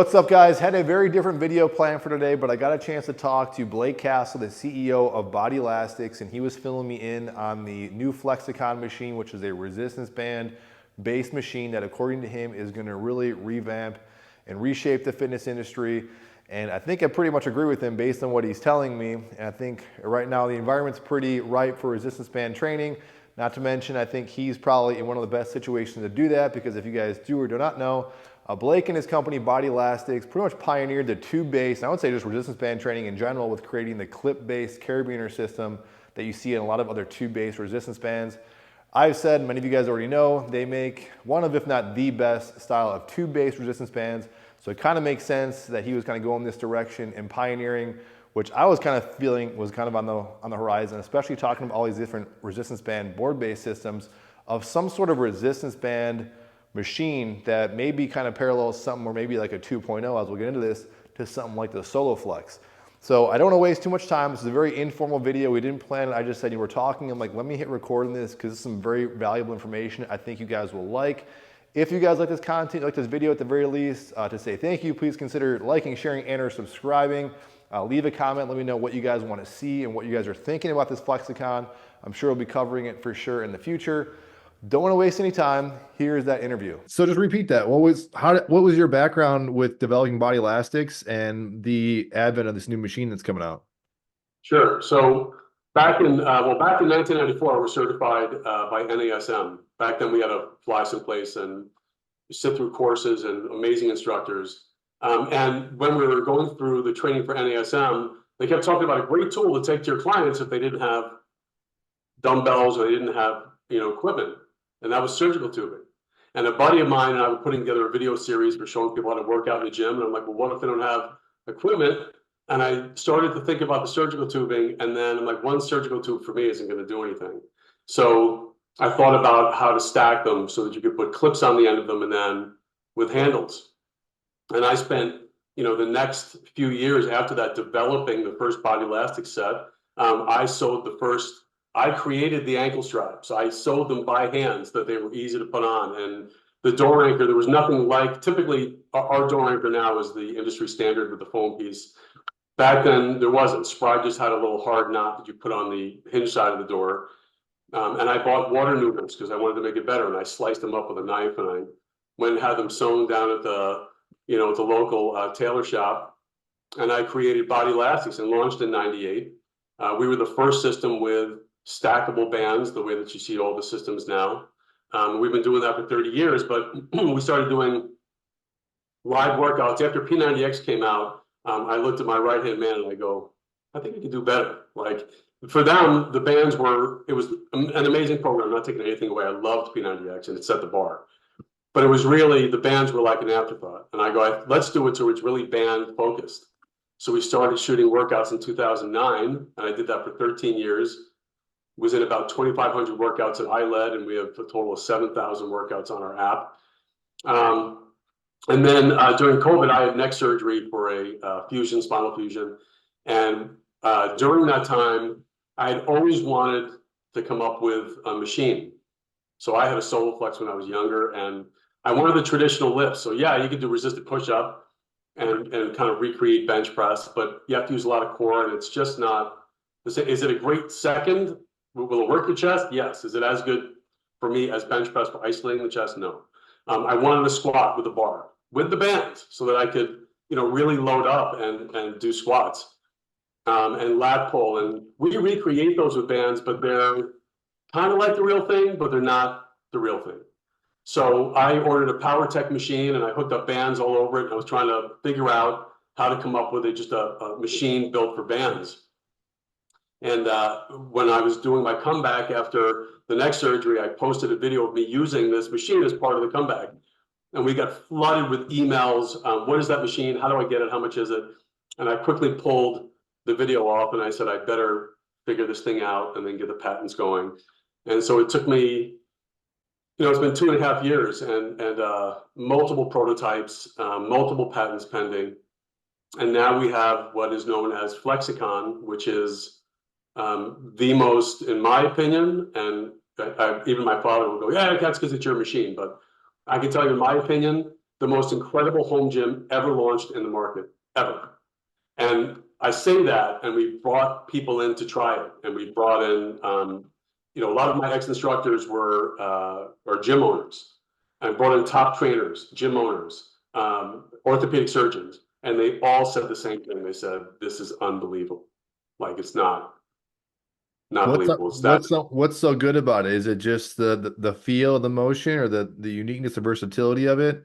What's up, guys? Had a very different video planned for today, but I got a chance to talk to Blake Kassel, the CEO of Bodylastics, and he was filling me in on the new Flexicon machine, which is a resistance band based machine that, according to him, is going to really revamp and reshape the fitness industry. And I think I pretty much agree with him based on what he's telling me. And I think right now the environment's pretty ripe for resistance band training. Not to mention, I think he's probably in one of the best situations to do that, because if you guys do or do not know, Blake and his company Bodylastics pretty much pioneered the tube-based, I would say just resistance band training in general, with creating the clip-based carabiner system that you see in a lot of other tube-based resistance bands. I've said, many of you guys already know, they make one of, if not the best style of tube-based resistance bands. So it kind of makes sense that he was kind of going this direction and pioneering, which I was kind of feeling was kind of on the horizon, especially talking about all these different resistance band board-based systems, of some sort of resistance band machine that maybe kind of parallels something, or maybe like a 2.0, as we'll get into this, to something like the Soloflex. So I don't want to waste too much time. This is a very informal video. We didn't plan it. I just said you were talking. I'm like, let me hit record on this because it's some very valuable information I think you guys will like. If you guys like this content, like this video at the very least, to say thank you, please consider liking, sharing, and or subscribing. Leave a comment. Let me know what you guys want to see and what you guys are thinking about this Flexicon. I'm sure we'll be covering it for sure in the future. Don't want to waste any time. Here's that interview. So just repeat that. What was your background with developing Bodylastics and the advent of this new machine that's coming out? Sure. So back in 1994, I was certified by NASM. Back then, we had to fly someplace and sit through courses and amazing instructors. And when we were going through the training for NASM, they kept talking about a great tool to take to your clients if they didn't have dumbbells or they didn't have equipment. And that was surgical tubing. And a buddy of mine and I were putting together a video series for showing people how to work out in the gym. And I'm like, well, what if they don't have equipment? And I started to think about the surgical tubing. And then I'm like, one surgical tube for me isn't going to do anything. So I thought about how to stack them so that you could put clips on the end of them and then with handles. And I spent, the next few years after that developing the first Bodylastic set. I created the ankle straps. I sewed them by hand so that they were easy to put on. And the door anchor, there was nothing like, typically our door anchor now is the industry standard with the foam piece. Back then there wasn't. Spry just had a little hard knot that you put on the hinge side of the door. And I bought water noodles because I wanted to make it better. And I sliced them up with a knife and I went and had them sewn down at the local tailor shop. And I created Bodylastics and launched in '98. We were the first system with stackable bands, the way that you see all the systems now. We've been doing that for 30 years, but we started doing live workouts. After P90X came out, I looked at my right-hand man and I go, I think we could do better. Like for them, the bands it was an amazing program. I'm not taking anything away. I loved P90X and it set the bar. But it was really, the bands were like an afterthought. And I go, let's do it so it's really band focused. So we started shooting workouts in 2009, and I did that for 13 years. Was in about 2,500 workouts that I led, and we have a total of 7,000 workouts on our app. And then during COVID, I had neck surgery for a spinal fusion. And during that time, I had always wanted to come up with a machine. So I had a Soloflex when I was younger, and I wanted the traditional lifts. So yeah, you could do resisted push-up and kind of recreate bench press, but you have to use a lot of core, and it's just not. Is it a great second? Will it work the chest? Yes. Is it as good for me as bench press for isolating the chest? No. I wanted to squat with a bar, with the bands, so that I could, really load up and do squats, and lat pull. And we recreate those with bands, but they're kind of like the real thing, but they're not the real thing. So I ordered a PowerTech machine and I hooked up bands all over it. And I was trying to figure out how to come up with just a machine built for bands. And when I was doing my comeback after the neck surgery, I posted a video of me using this machine as part of the comeback. And we got flooded with emails. What is that machine? How do I get it? How much is it? And I quickly pulled the video off and I said, I better figure this thing out and then get the patents going. And so it took me, it's been 2.5 years and multiple prototypes, multiple patents pending. And now we have what is known as Flexicon, which is the most, in my opinion, and even my father will go, yeah, that's because it's your machine. But I can tell you, in my opinion, the most incredible home gym ever launched in the market, ever. And I say that, and we brought people in to try it, and we brought in, you know, a lot of my ex-instructors are gym owners. I brought in top trainers, gym owners, orthopedic surgeons, and they all said the same thing. They said, "This is unbelievable. Like, it's not believable." It's that. What's so good about it? Is it just the feel, the motion, or the uniqueness, the versatility of it?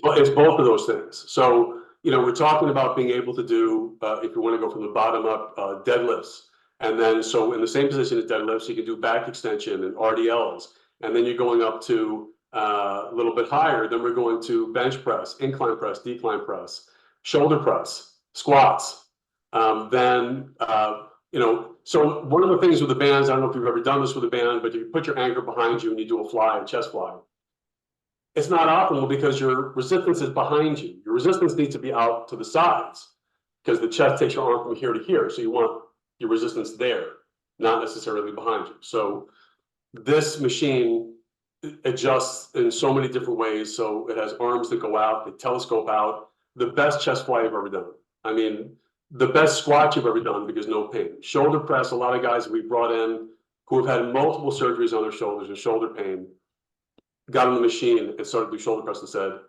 Well, it's both of those things. So, you know, we're talking about being able to do, if you want to go from the bottom up, deadlifts. And then, so in the same position as deadlifts, you can do back extension and RDLs. And then you're going up to a little bit higher. Then we're going to bench press, incline press, decline press, shoulder press, squats. Then, you know, so one of the things with the bands, I don't know if you've ever done this with a band, but you put your anchor behind you and you do a fly, a chest fly. It's not optimal because your resistance is behind you. Your resistance needs to be out to the sides because the chest takes your arm from here to here. So you want your resistance there, not necessarily behind you. So this machine adjusts in so many different ways. So it has arms that go out, they telescope out. The best chest fly I've ever done. I mean, the best squat you've ever done because no pain. Shoulder press, a lot of guys that we brought in who have had multiple surgeries on their shoulders and shoulder pain got on the machine and started to do shoulder press and said,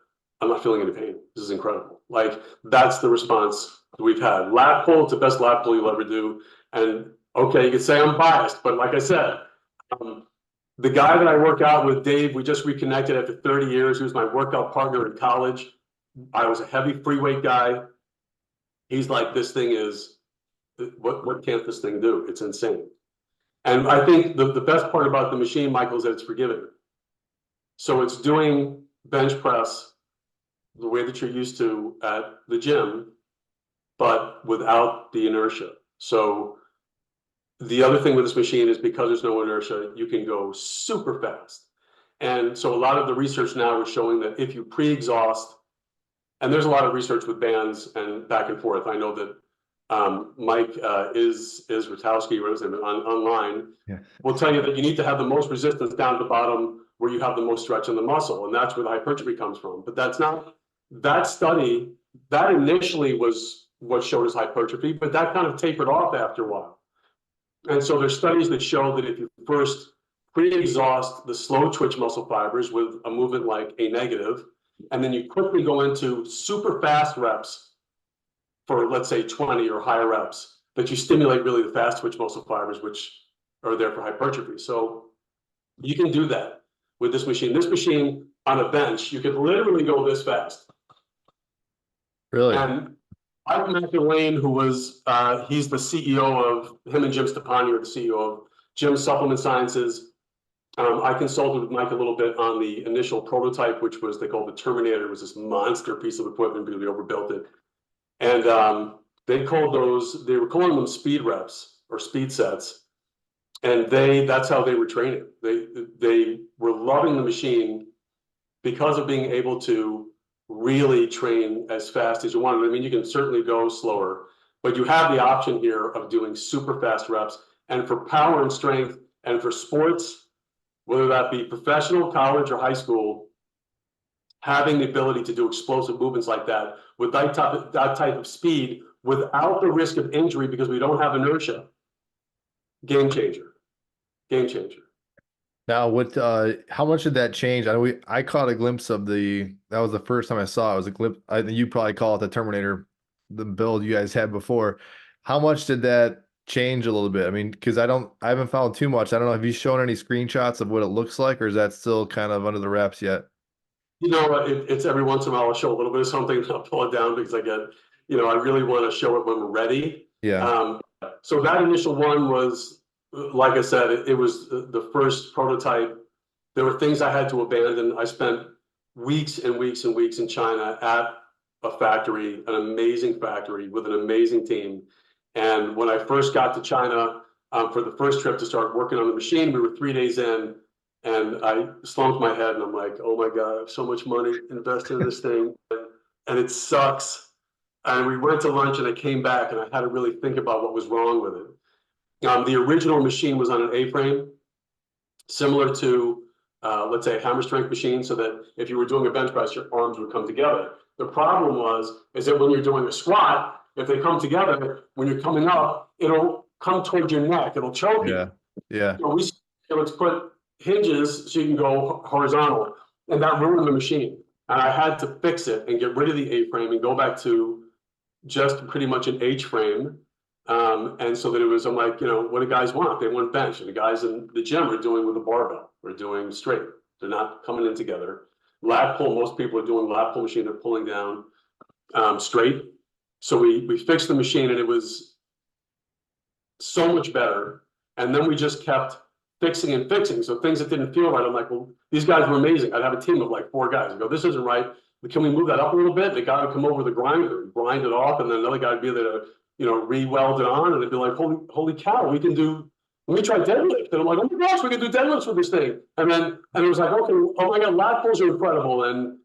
"I'm not feeling any pain. This is incredible." Like, that's the response we've had. Lat pull, it's the best lat pull you'll ever do. And okay, you could say I'm biased, but like I said, the guy that I work out with, Dave, we just reconnected after 30 years. He was my workout partner in college. I was a heavy free weight guy. He's like, "This thing is, what can't this thing do? It's insane." And I think the best part about the machine, Michael, is that it's forgiving. So it's doing bench press the way that you're used to at the gym, but without the inertia. So the other thing with this machine is because there's no inertia, you can go super fast. And so a lot of the research now is showing that if you pre-exhaust, and there's a lot of research with bands and back and forth. I know that Mike is Rutowski, what is it, online, will tell you that you need to have the most resistance down at the bottom where you have the most stretch in the muscle, and that's where the hypertrophy comes from. But that's not, that study, that initially was what showed us hypertrophy, but that kind of tapered off after a while. And so there's studies that show that if you first pre-exhaust the slow twitch muscle fibers with a movement like a negative, and then you quickly go into super fast reps for, let's say, 20 or higher reps, that you stimulate really the fast twitch muscle fibers, which are there for hypertrophy. So you can do that with this machine. This machine on a bench, you could literally go this fast. Really? And I've met Elaine, who was, he's the CEO of, him and Jim Stepani are the CEO of Jim Supplement Sciences. I consulted with Mike a little bit on the initial prototype, which was, they called the Terminator. It was this monster piece of equipment because we overbuilt it. And they were calling them speed reps or speed sets. And that's how they were training. They were loving the machine because of being able to really train as fast as you wanted. I mean, you can certainly go slower, but you have the option here of doing super fast reps. And for power and strength and for sports, whether that be professional, college, or high school, having the ability to do explosive movements like that with that type of speed without the risk of injury because we don't have inertia, game changer. Game changer. Now, how much did that change? I caught a glimpse of that was the first time I saw it. It was a glimpse. I think you probably call it the Terminator, the build you guys had before. How much did that change a little bit? I mean, because I haven't found too much. I don't know. Have you shown any screenshots of what it looks like, or is that still kind of under the wraps yet? You know, it's every once in a while I'll show a little bit of something and I'll pull it down because I really want to show it when we're ready. Yeah. So that initial one was, like I said, it was the first prototype. There were things I had to abandon. I spent weeks and weeks and weeks in China at a factory, an amazing factory with an amazing team. And when I first got to China for the first trip to start working on the machine, we were 3 days in and I slumped my head and I'm like, oh my God, I have so much money invested in this thing and it sucks. And we went to lunch and I came back and I had to really think about what was wrong with it. The original machine was on an A-frame, similar to let's say a hammer strength machine, so that if you were doing a bench press, your arms would come together. The problem is that when you're doing a squat, if they come together, when you're coming up, it'll come towards your neck, it'll choke you. Yeah. Yeah. So let's put hinges so you can go horizontal, and that ruined the machine. And I had to fix it and get rid of the A-frame and go back to just pretty much an H-frame. And so that it was, I'm like, what do guys want? They want bench. And the guys in the gym are doing with a barbell. We're doing straight. They're not coming in together. Lat pull, most people are doing lat pull machine. They're pulling down straight. So we fixed the machine, and it was so much better. And then we just kept fixing and fixing. So things that didn't feel right, I'm like, well, these guys were amazing. I'd have a team of like 4 guys. I go, this isn't right. Can we move that up a little bit? The guy would come over the grinder and grind it off, and then another guy would be there to, re-weld it on, and they'd be like, holy cow, let me try deadlift. And I'm like, oh my gosh, we can do deadlifts with this thing. And it was like, okay, oh my God, lat pulls are incredible. And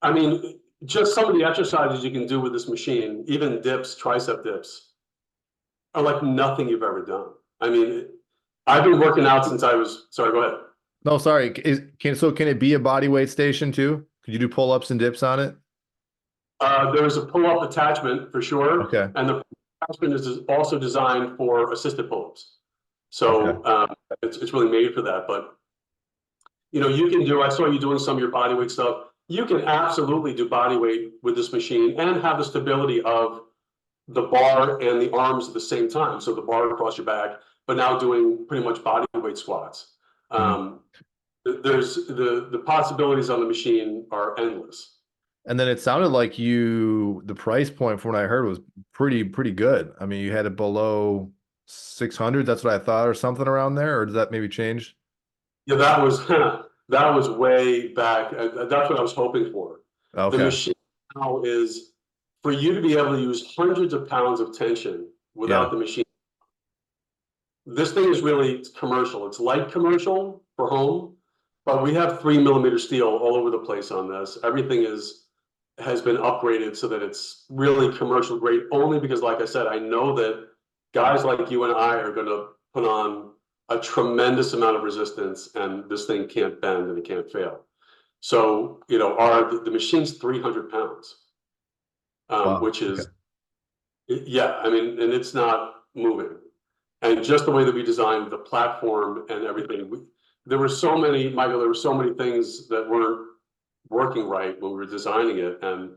I mean, just some of the exercises you can do with this machine, even dips, tricep dips, are like nothing you've ever done. I mean, I've been working out since sorry, go ahead. No, sorry. Can it be a body weight station too? Could you do pull-ups and dips on it? There's a pull-up attachment for sure. Okay. And the attachment is also designed for assisted pull-ups. So Okay. It's really made for that. But you can I saw you doing some of your body weight stuff. You can absolutely do body weight with this machine and have the stability of the bar and the arms at the same time. So the bar across your back, but now doing pretty much body weight squats. There's the possibilities on the machine are endless. And then it sounded like the price point from what I heard was pretty good. I mean, you had it below 600. That's what I thought, or something around there, or did that maybe change? Yeah, that was way back. That's what I was hoping for. Okay. The machine now is for you to be able to use hundreds of pounds of tension without the machine. This thing is really commercial. It's light commercial for home, but we have 3mm steel all over the place on this. Everything has been upgraded so that it's really commercial grade, only because, like I said, I know that guys like you and I are going to put on a tremendous amount of resistance, and this thing can't bend and it can't fail. So, the machine's 300 pounds, Wow. which is, yeah, I mean, and it's not moving. And just the way that we designed the platform and everything, there were so many, Michael, there were so many things that weren't working right when we were designing it. And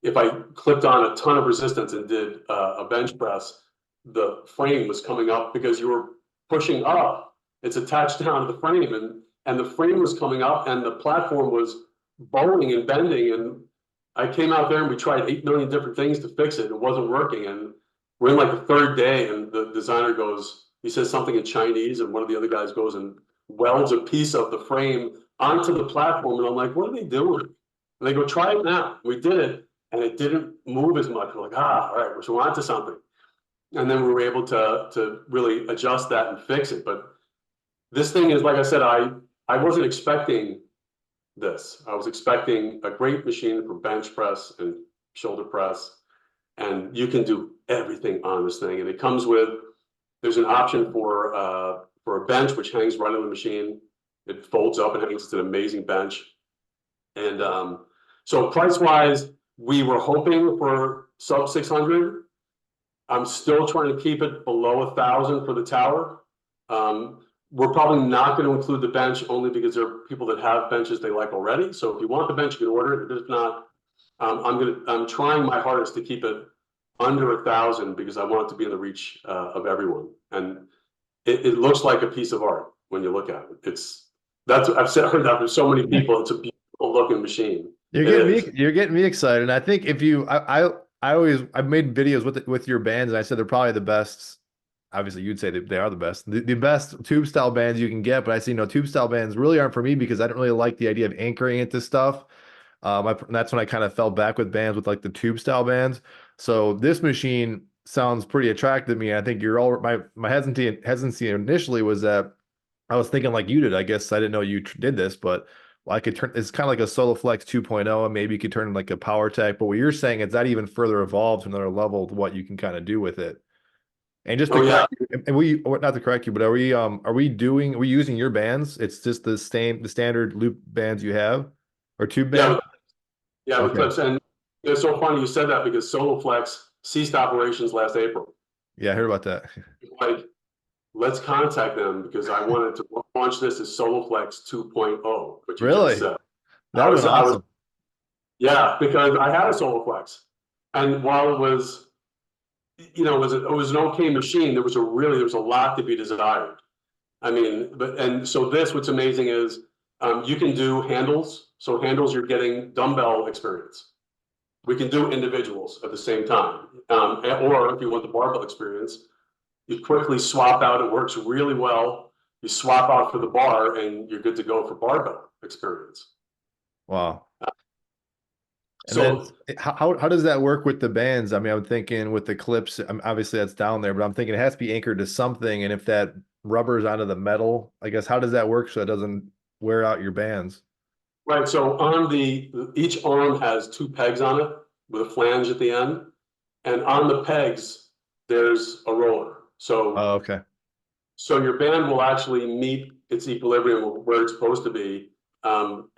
if I clipped on a ton of resistance and did a bench press, the frame was coming up because you were pushing up. It's attached down to the frame, and the frame was coming up, and the platform was bowing and bending. And I came out there and we tried 8 million different things to fix it. It wasn't working. And we're in like the 3rd day, and the designer he says something in Chinese, and one of the other guys goes and welds a piece of the frame onto the platform. And I'm like, what are they doing? And they go, try it now. We did it, and it didn't move as much. We're like, all right, we're on to something. And then we were able to really adjust that and fix it. But this thing is, like I said, I wasn't expecting this. I was expecting a great machine for bench press and shoulder press. And you can do everything on this thing. And it comes there's an option for a bench, which hangs right on the machine. It folds up and hangs. It's an amazing bench. And so price-wise, we were hoping for sub 600. I'm still trying to keep it below 1,000 for the tower. We're probably not going to include the bench, only because there are people that have benches they like already. So if you want the bench, you can order it. If not, I'm trying my hardest to keep it under 1,000 because I want it to be in the reach of everyone. And it looks like a piece of art when you look at it. I've heard that from so many people. It's a beautiful looking machine. You're getting me excited. And I think I've made videos with your bands, and I said they're probably the best. Obviously, you'd say they are the best. The best tube style bands you can get, but I see tube style bands really aren't for me because I don't really like the idea of anchoring it to stuff. That's when I kind of fell back with bands with like the tube style bands. So this machine sounds pretty attractive to me. I think my hesitancy initially was that I was thinking like you did. I guess I didn't know you did this, but I could turn. It's kind of like a Soloflex 2.0, and maybe you could turn like a Power Tech. But what you're saying is that even further evolved to another level to what you can kind of do with it. And just to Oh yeah, correct you, and not to correct you, but are we using your bands? It's just the standard loop bands you have, or tube yeah, bands? yeah, with Okay. clips. And it's so funny you said that because Soloflex ceased operations last April. Yeah, I heard about that. Like, let's contact them because I wanted to launch this as Soloflex 2.0, what you just Really? said. That would have been I was, awesome. yeah, because I had a Soloflex, and while it was, it was an okay machine, there was a lot to be desired. I mean, and so what's amazing is, you can do handles. So handles, you're getting dumbbell experience. We can do individuals at the same time. Or if you want the barbell experience, you quickly swap out. It works really well. You swap out for the bar and you're good to go for barbell experience. Wow. And then So, how does that work with the bands? I mean, I'm thinking with the clips, obviously that's down there, but I'm thinking it has to be anchored to something. And if that rubber's onto the metal, I guess how does that work so it doesn't wear out your bands? right. So each arm has two pegs on it with a flange at the end. And on the pegs, there's a roller. Oh, okay. So your band will actually meet its equilibrium where it's supposed to be,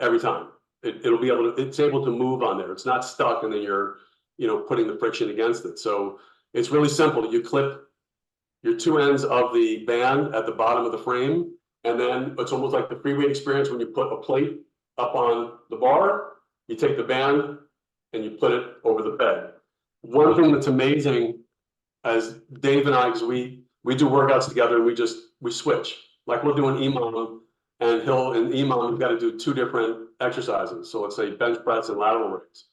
every time. It's able to move on there. It's not stuck, and then you're, putting the friction against it. So it's really simple. You clip your two ends of the band at the bottom of the frame, and then it's almost like the free weight experience when you put a plate up on the bar. You take the band and you put it over the bed. One thing that's amazing, as Dave and I, because we do workouts together, and we switch. Like we'll do an EMOM, and in EMOM we've got to do two different exercises. So let's say bench press and lateral raise.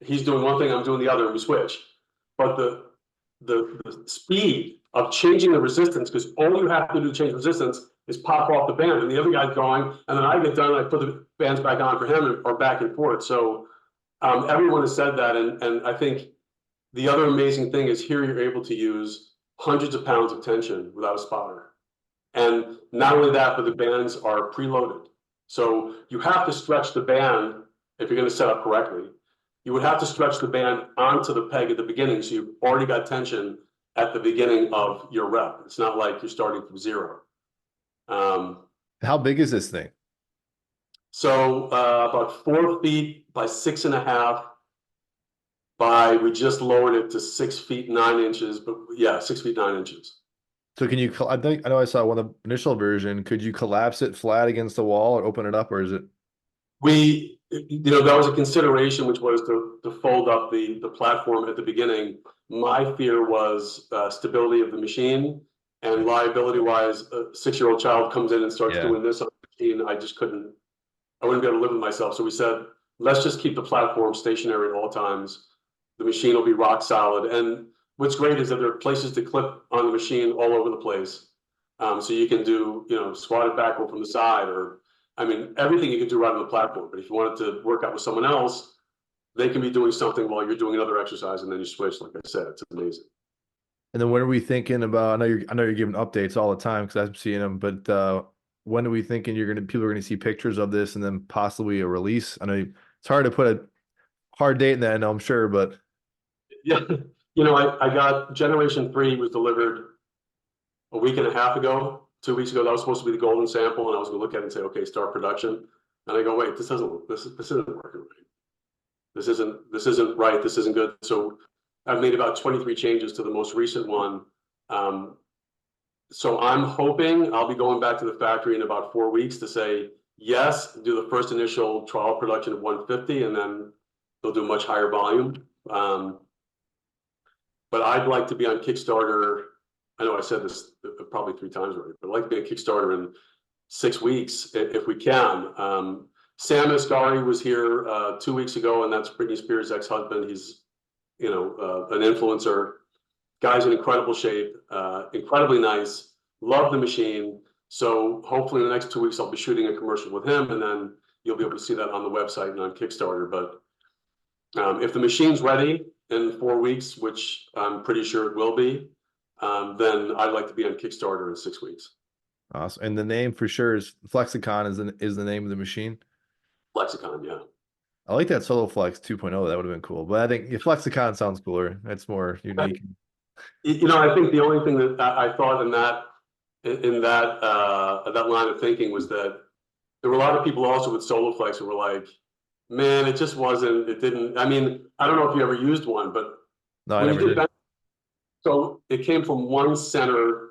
He's doing one thing, I'm doing the other, and we switch. But the speed of changing the resistance, because all you have to do to change resistance is pop off the band, and the other guy's going, and then I get done, and I put the bands back on for him, or back and forth. So everyone has said that, and I think the other amazing thing is here you're able to use hundreds of pounds of tension without a spotter. And not only that, but the bands are preloaded. So you have to stretch the band if you're going to set up correctly. You would have to stretch the band onto the peg at the beginning, so you've already got tension at the beginning of your rep. It's not like you're starting from zero. Um, How big is this thing? so about 4 feet by 6.5 we just lowered it to 6 feet 9 inches, but yeah, 6 feet 9 inches. So can you, I know I saw one of the initial version. Could you collapse it flat against the wall or open it up, or is it? That was a consideration, which was to fold up the platform at the beginning. My fear was stability of the machine, and liability wise, a 6-year-old child comes in and starts Yeah. doing this on the machine. I wouldn't be able to live with myself. So we said, let's just keep the platform stationary at all times. The machine will be rock solid. And what's great is that there are places to clip on the machine all over the place. So you can do, squat it backward from the side, or, I mean, everything you can do right on the platform. But if you wanted to work out with someone else, they can be doing something while you're doing another exercise, and then you switch. Like I said, it's amazing. And then when are we thinking about? I know you're giving updates all the time because I'm seeing them, but when are we thinking people are gonna see pictures of this and then possibly a release? I know it's hard to put a hard date in that, I know, I'm sure, but Yeah, I got Generation 3 was delivered a week and a half ago, 2 weeks ago. That was supposed to be the golden sample, and I was going to look at it and say, okay, start production. And I go, wait, this isn't working right. This isn't right. This isn't good. So I've made about 23 changes to the most recent one. Um, so I'm hoping I'll be going back to the factory in about 4 weeks to say yes, do the first initial trial production of 150, and then they'll do much higher volume. But I'd like to be on Kickstarter. I know I said this probably 3 times already, but I'd like to be on Kickstarter in 6 weeks if we can. Sam Asghari was here 2 weeks ago, and that's Britney Spears' ex-husband. He's, an influencer. Guy's in incredible shape, incredibly nice. Love the machine. So hopefully in the next 2 weeks, I'll be shooting a commercial with him, and then you'll be able to see that on the website and on Kickstarter. But if the machine's ready in 4 weeks, which I'm pretty sure it will be, then I'd like to be on Kickstarter in 6 weeks. awesome. And the name for sure is Flexicon is the name of the machine. Flexicon, yeah. I like that Soloflex 2.0. That would have been cool, but I think Flexicon sounds cooler. It's more unique. I think the only thing that I thought in that line of thinking was that there were a lot of people also with Soloflex who were like, man, it just wasn't, it didn't, I mean, I don't know if you ever used one, but No, I when you never did did. bench, so it came from one center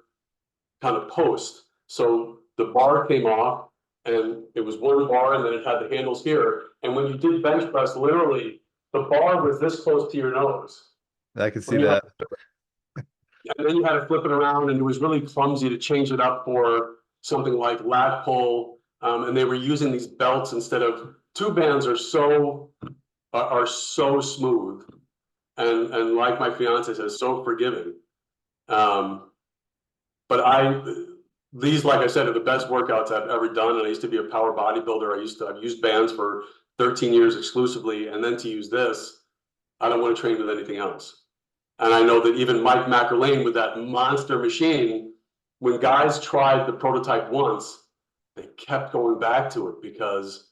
kind of post. So the bar came off and it was one bar and then it had the handles here. And when you did bench press, literally the bar was this close to your nose. I can see When you had, that. and then you had to flip it around and it was really clumsy to change it up for something like lat pull. And they were using these belts instead of two bands are so smooth and like my fiance says, so forgiving. Um, but these, like I said, are the best workouts I've ever done. And I used to be a power bodybuilder. I've used bands for 13 years exclusively. And then to use this, I don't want to train with anything else. And I know that even Mike McErlane with that monster machine, when guys tried the prototype once, they kept going back to it because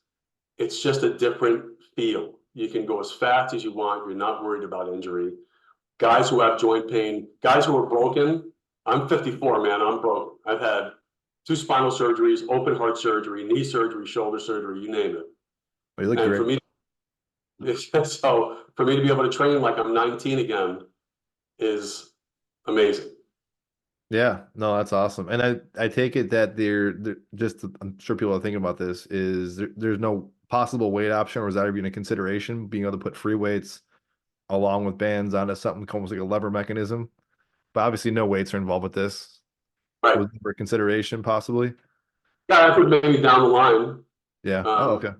it's just a different feel. You can go as fast as you want. You're not worried about injury. Guys who have joint pain, guys who are broken. I'm 54, man. I'm broken. I've had 2 spinal surgeries, open heart surgery, knee surgery, shoulder surgery, you name it. Well, you look And great. for me to be able to train like I'm 19 again is amazing. Yeah, no, that's awesome. And I take it that they're just, I'm sure people are thinking about this, is there's no possible weight option, or is that even a consideration, being able to put free weights along with bands onto something almost like a lever mechanism? But obviously no weights are involved with this. Right. Was there a consideration possibly? Yeah, I think maybe down the line. Yeah. Oh, Um, okay.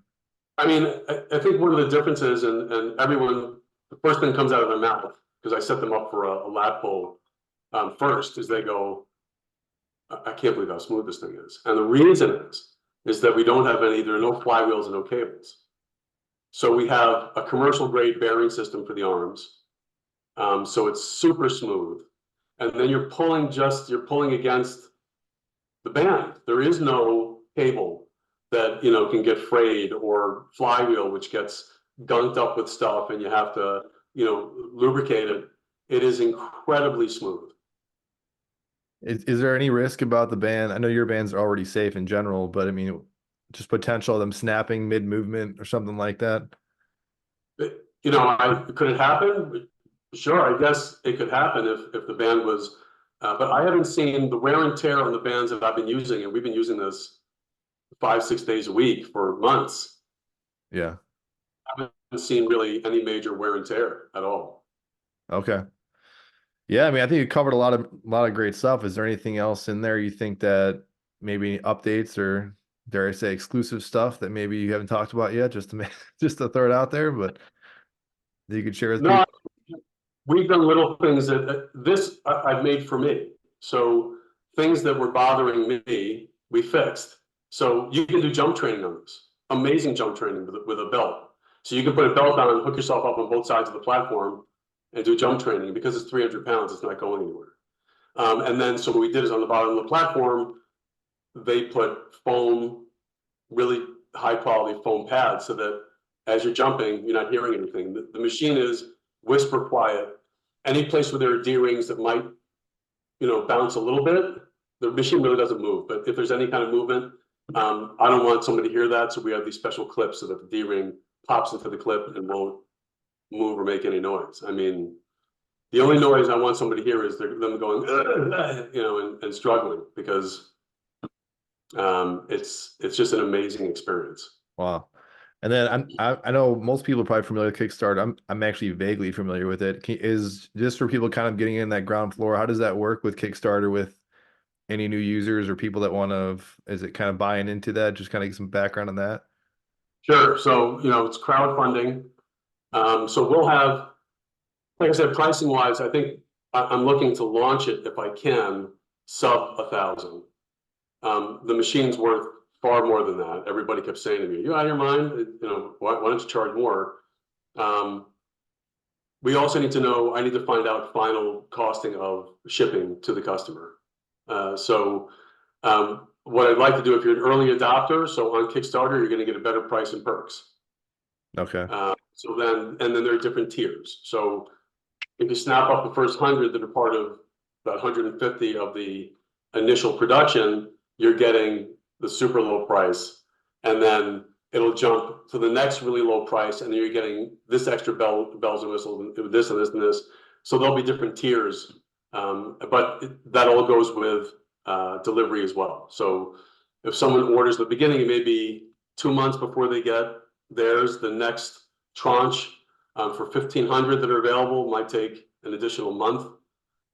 I mean, I think one of the differences, and everyone, the first thing comes out of their mouth, because I set them up for a lat pull first, is they go, I can't believe how smooth this thing is. And the reason is that we don't have any, there are no flywheels and no cables. So we have a commercial grade bearing system for the arms. So it's super smooth. And then you're pulling against the band. There is no cable that, can get frayed, or flywheel, which gets gunked up with stuff and you have to, lubricate it. It is incredibly smooth. Is there any risk about the band? I know your bands are already safe in general, but I mean, just potential of them snapping mid-movement or something like that? Could it happen? Sure, I guess it could happen if the band was, but I haven't seen the wear and tear on the bands that I've been using, and we've been using this 5, 6 days a week for months. Yeah. I haven't seen really any major wear and tear at all. Okay. Yeah, I mean, I think you covered a lot of great stuff. Is there anything else in there you think that maybe updates, or dare I say exclusive stuff that maybe you haven't talked about yet, just to make, just to throw it out there, but that you could share with No, people? we've done little things that this I've made for me. So things that were bothering me, we fixed. So you can do jump training on this. Amazing jump training with a belt. So you can put a belt on and hook yourself up on both sides of the platform and do jump training. Because it's 300 pounds, it's not going anywhere. And then so what we did is on the bottom of the platform, they put foam, really high quality foam pads, so that as you're jumping, you're not hearing anything. The machine is whisper quiet. Any place where there are D-rings that might, bounce a little bit, the machine really doesn't move. But if there's any kind of movement, I don't want somebody to hear that. So we have these special clips so that the D-ring pops into the clip and won't move or make any noise. I mean, the only noise I want somebody to hear is them going, and struggling, because it's just an amazing experience. Wow. And then I know most people are probably familiar with Kickstarter. I'm actually vaguely familiar with it. Is just for people kind of getting in that ground floor, how does that work with Kickstarter with any new users or people that want to, is it kind of buying into that? Just kind of get some background on that. Sure. So, it's crowdfunding. So we'll have, like I said, pricing wise, I think I'm looking to launch it, if I can, sub 1,000. The machine's worth far more than that. Everybody kept saying to me, "You out of your mind? Why don't you charge more?" We also need to know. I need to find out final costing of shipping to the customer. So what I'd like to do, if you're an early adopter, so on Kickstarter, you're going to get a better price and perks. Okay. So then there are different tiers. So if you snap up the first 100 that are part of that 150 of the initial production, you're getting the super low price, and then it'll jump to the next really low price, and then you're getting this extra bells and whistles, and this and this and this. So there'll be different tiers, but that all goes with delivery as well. So if someone orders at the beginning, it may be 2 months before they get theirs. The next tranche for 1,500 that are available might take an additional month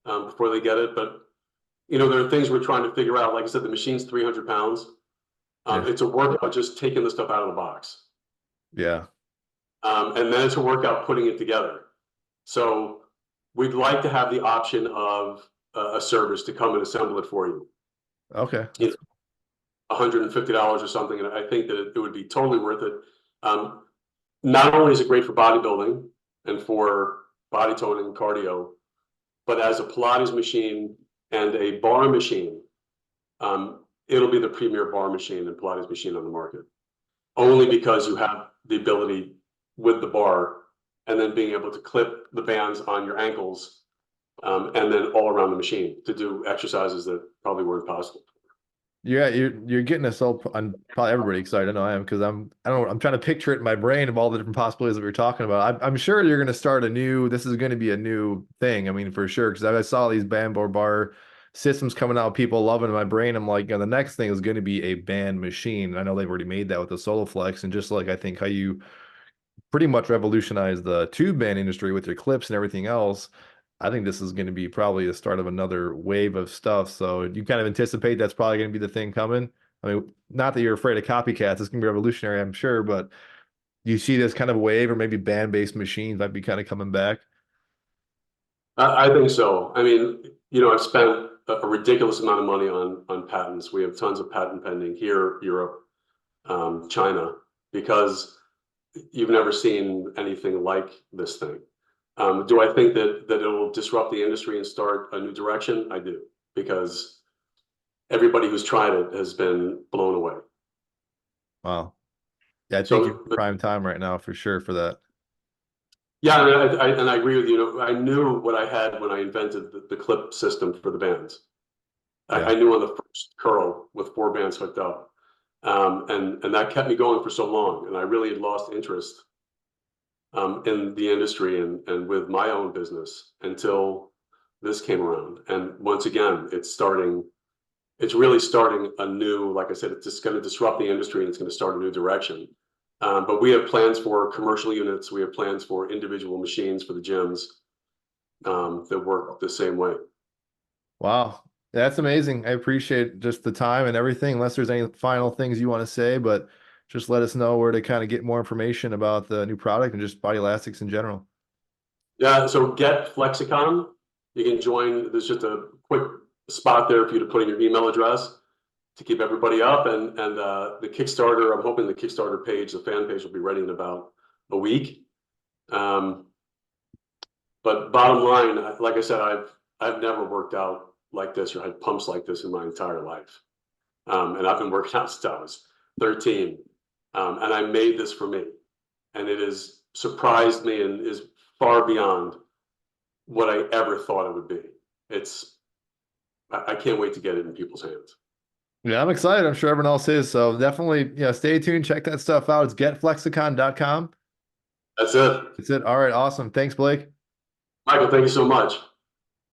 before they get it. But there are things we're trying to figure out. Like I said, the machine's 300 pounds. Yeah. It's a workout just taking the stuff out of the box. Yeah. And then it's a workout putting it together. So we'd like to have the option of a service to come and assemble it for you. Okay. $150 or something, and I think that it would be totally worth it. Not only is it great for bodybuilding and for body toning and cardio, but as a Pilates machine and a bar machine, it'll be the premier bar machine and Pilates machine on the market. Only because you have the ability with the bar and then being able to clip the bands on your ankles and then all around the machine to do exercises that probably weren't possible. Yeah, you're getting us all. I'm probably everybody excited. I know I am because I don't know. I'm trying to picture it in my brain of all the different possibilities that we were talking about. I'm sure you're going to start a new. This is going to be a new thing. I mean, for sure, because I saw these band bar systems coming out. People loving it. In my brain, I'm like, the next thing is going to be a band machine. I know they've already made that with the Soloflex, and just like I think how you pretty much revolutionized the tube band industry with your clips and everything else. I think this is going to be probably the start of another wave of stuff. So you kind of anticipate that's probably going to be the thing coming. I mean, not that you're afraid of copycats. It's going to be revolutionary, I'm sure, but you see this kind of wave or maybe band-based machines might be kind of coming back. I think so. I mean, I've spent a ridiculous amount of money on patents. We have tons of patent pending here, Europe, China, because you've never seen anything like this thing. Do I think that it'll disrupt the industry and start a new direction? I do, because everybody who's tried it has been blown away. Wow. Yeah, I think you're So, prime time right now for sure for that. yeah, and I agree with you. I knew what I had when I invented the clip system for the bands. Yeah. I knew on the first curl with 4 bands hooked up, and that kept me going for so long. And I really had lost interest in the industry and with my own business until this came around. And once again, it's really starting a new, like I said, it's just going to disrupt the industry and it's going to start a new direction. But we have plans for commercial units. We have plans for individual machines for the gyms that work the same way. Wow. That's amazing. I appreciate just the time and everything, unless there's any final things you want to say, but just let us know where to kind of get more information about the new product and just Bodylastics in general. Yeah, so get Flexicon. You can join. There's just a quick spot there for you to put in your email address to keep everybody up. And the Kickstarter, I'm hoping the Kickstarter page, the fan page, will be ready in about a week. But bottom line, like I said, I've never worked out like this or had pumps like this in my entire life. And I've been working out since I was 13. And I made this for me. And it has surprised me and is far beyond what I ever thought it would be. I can't wait to get it in people's hands. Yeah, I'm excited. I'm sure everyone else is. So definitely, stay tuned. Check that stuff out. It's getflexicon.com. That's it. That's it. All right. Awesome. Thanks, Blake. Michael, thank you so much.